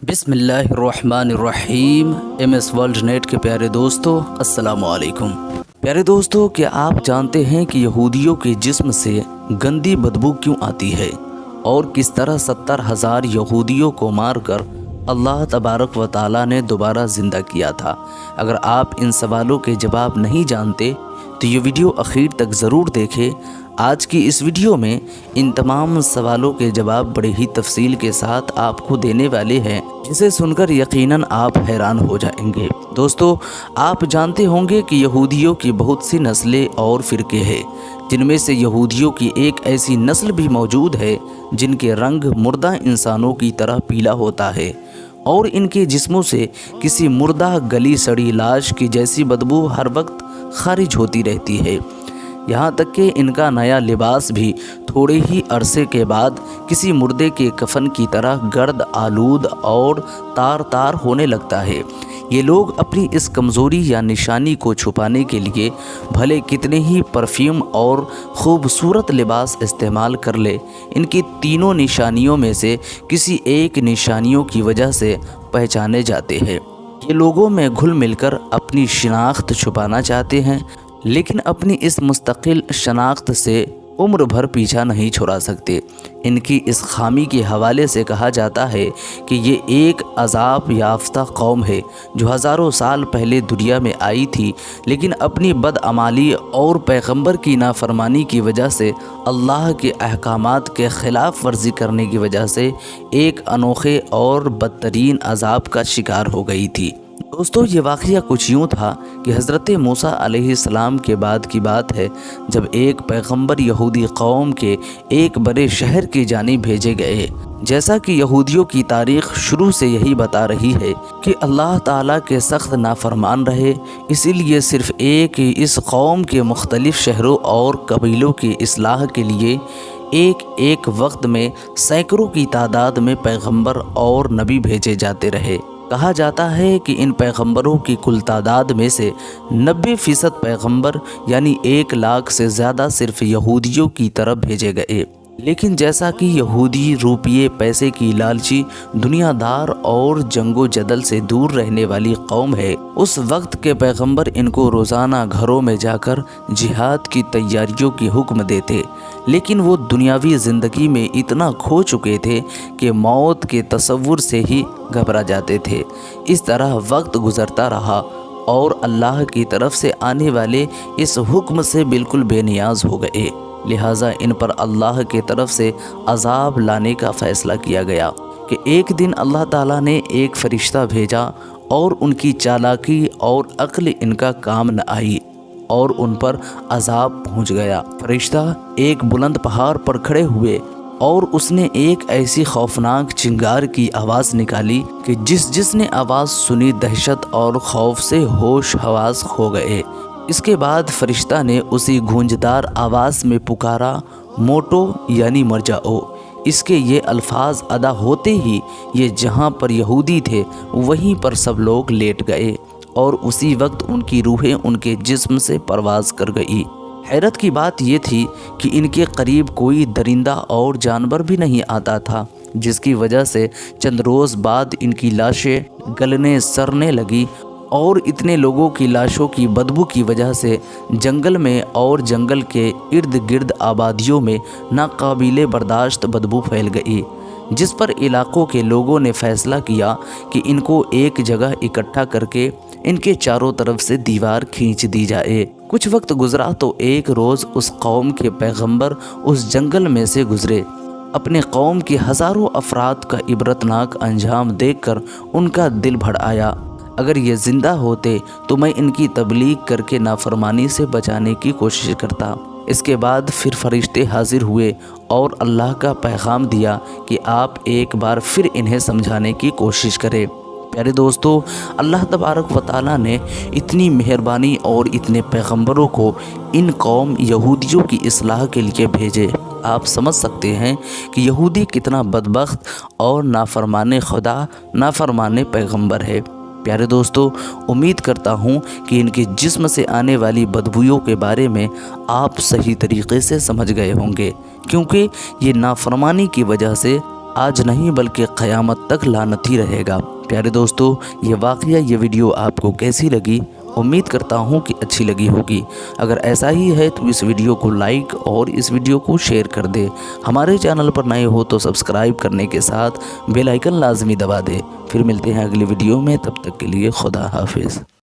بسم اللہ الرحمن الرحیم۔ ایم ایس ورلڈ نیٹ کے پیارے دوستو، السلام علیکم۔ پیارے دوستو، کیا آپ جانتے ہیں کہ یہودیوں کے جسم سے گندی بدبو کیوں آتی ہے اور کس طرح 70,000 یہودیوں کو مار کر اللہ تبارک و تعالیٰ نے دوبارہ زندہ کیا تھا؟ اگر آپ ان سوالوں کے جواب نہیں جانتے تو یہ ویڈیو اخیر تک ضرور دیکھیں۔ آج کی اس ویڈیو میں ان تمام سوالوں کے جواب بڑے ہی تفصیل کے ساتھ آپ کو دینے والے ہیں، جسے سن کر یقیناً آپ حیران ہو جائیں گے۔ دوستو، آپ جانتے ہوں گے کہ یہودیوں کی بہت سی نسلیں اور فرقے ہیں، جن میں سے یہودیوں کی ایک ایسی نسل بھی موجود ہے جن کے رنگ مردہ انسانوں کی طرح پیلا ہوتا ہے اور ان کے جسموں سے کسی مردہ گلی سڑی لاش کی جیسی بدبو ہر وقت خارج ہوتی رہتی ہے، یہاں تک کہ ان کا نیا لباس بھی تھوڑے ہی عرصے کے بعد کسی مردے کے کفن کی طرح گرد آلود اور تار تار ہونے لگتا ہے۔ یہ لوگ اپنی اس کمزوری یا نشانی کو چھپانے کے لیے بھلے کتنے ہی پرفیوم اور خوبصورت لباس استعمال کر لے، ان کی تینوں نشانیوں میں سے کسی ایک نشانیوں کی وجہ سے پہچانے جاتے ہیں۔ یہ لوگوں میں گھل مل کر اپنی شناخت چھپانا چاہتے ہیں، لیکن اپنی اس مستقل شناخت سے عمر بھر پیچھا نہیں چھڑا سکتے۔ ان کی اس خامی کے حوالے سے کہا جاتا ہے کہ یہ ایک عذاب یافتہ قوم ہے جو ہزاروں سال پہلے دنیا میں آئی تھی، لیکن اپنی بدعمالی اور پیغمبر کی نافرمانی کی وجہ سے، اللہ کے احکامات کے خلاف ورزی کرنے کی وجہ سے ایک انوکھے اور بدترین عذاب کا شکار ہو گئی تھی۔ دوستو، یہ واقعہ کچھ یوں تھا کہ حضرت موسیٰ علیہ السلام کے بعد کی بات ہے، جب ایک پیغمبر یہودی قوم کے ایک بڑے شہر کی جانب بھیجے گئے۔ جیسا کہ یہودیوں کی تاریخ شروع سے یہی بتا رہی ہے کہ اللہ تعالیٰ کے سخت نافرمان رہے، اسی لیے صرف ایک اس قوم کے مختلف شہروں اور قبیلوں کی اصلاح کے لیے ایک وقت میں سینکڑوں کی تعداد میں پیغمبر اور نبی بھیجے جاتے رہے۔ کہا جاتا ہے کہ ان پیغمبروں کی کل تعداد میں سے 90% پیغمبر یعنی 1 لاکھ سے زیادہ صرف یہودیوں کی طرف بھیجے گئے، لیکن جیسا کہ یہودی روپیے پیسے کی لالچی دنیا دار اور جنگ و جدل سے دور رہنے والی قوم ہے، اس وقت کے پیغمبر ان کو روزانہ گھروں میں جا کر جہاد کی تیاریوں کی حکم دیتے، لیکن وہ دنیاوی زندگی میں اتنا کھو چکے تھے کہ موت کے تصور سے ہی گھبرا جاتے تھے۔ اس طرح وقت گزرتا رہا اور اللہ کی طرف سے آنے والے اس حکم سے بالکل بے نیاز ہو گئے، لہٰذا ان پر اللہ کی طرف سے عذاب لانے کا فیصلہ کیا گیا کہ ایک دن اللہ تعالیٰ نے ایک فرشتہ بھیجا اور ان کی چالاکی اور عقل ان کا کام نہ آئی اور ان پر عذاب پہنچ گیا۔ فرشتہ ایک بلند پہاڑ پر کھڑے ہوئے اور اس نے ایک ایسی خوفناک چنگار کی آواز نکالی کہ جس نے آواز سنی دہشت اور خوف سے ہوش حواس کھو گئے۔ اس کے بعد فرشتہ نے اسی گونجدار آواز میں پکارا، موٹو یعنی مر جاؤ۔ اس کے یہ الفاظ ادا ہوتے ہی یہ جہاں پر یہودی تھے وہیں پر سب لوگ لیٹ گئے اور اسی وقت ان کی روحیں ان کے جسم سے پرواز کر گئی۔ حیرت کی بات یہ تھی کہ ان کے قریب کوئی درندہ اور جانور بھی نہیں آتا تھا، جس کی وجہ سے چند روز بعد ان کی لاشیں گلنے سڑنے لگی اور اتنے لوگوں کی لاشوں کی بدبو کی وجہ سے جنگل میں اور جنگل کے ارد گرد آبادیوں میں ناقابل برداشت بدبو پھیل گئی، جس پر علاقوں کے لوگوں نے فیصلہ کیا کہ ان کو ایک جگہ اکٹھا کر کے ان کے چاروں طرف سے دیوار کھینچ دی جائے۔ کچھ وقت گزرا تو ایک روز اس قوم کے پیغمبر اس جنگل میں سے گزرے۔ اپنے قوم کے ہزاروں افراد کا عبرتناک انجام دیکھ کر ان کا دل بھر آیا، اگر یہ زندہ ہوتے تو میں ان کی تبلیغ کر کے نافرمانی سے بچانے کی کوشش کرتا۔ اس کے بعد پھر فرشتے حاضر ہوئے اور اللہ کا پیغام دیا کہ آپ ایک بار پھر انہیں سمجھانے کی کوشش کریں۔ پیارے دوستو، اللہ تبارک و تعالیٰ نے اتنی مہربانی اور اتنے پیغمبروں کو ان قوم یہودیوں کی اصلاح کے لیے بھیجے۔ آپ سمجھ سکتے ہیں کہ یہودی کتنا بدبخت اور نافرمان خدا، نافرمان پیغمبر ہے۔ پیارے دوستو، امید کرتا ہوں کہ ان کے جسم سے آنے والی بدبوؤں کے بارے میں آپ صحیح طریقے سے سمجھ گئے ہوں گے، کیونکہ یہ نافرمانی کی وجہ سے آج نہیں بلکہ قیامت تک لعنتی رہے گا۔ پیارے دوستو، یہ واقعہ، یہ ویڈیو آپ کو کیسی لگی؟ امید کرتا ہوں کہ اچھی لگی ہوگی۔ اگر ایسا ہی ہے تو اس ویڈیو کو لائک اور اس ویڈیو کو شیئر کر دے۔ ہمارے چینل پر نئے ہو تو سبسکرائب کرنے کے ساتھ بیل آئیکن لازمی دبا دے۔ پھر ملتے ہیں اگلی ویڈیو میں، تب تک کے لیے خدا حافظ۔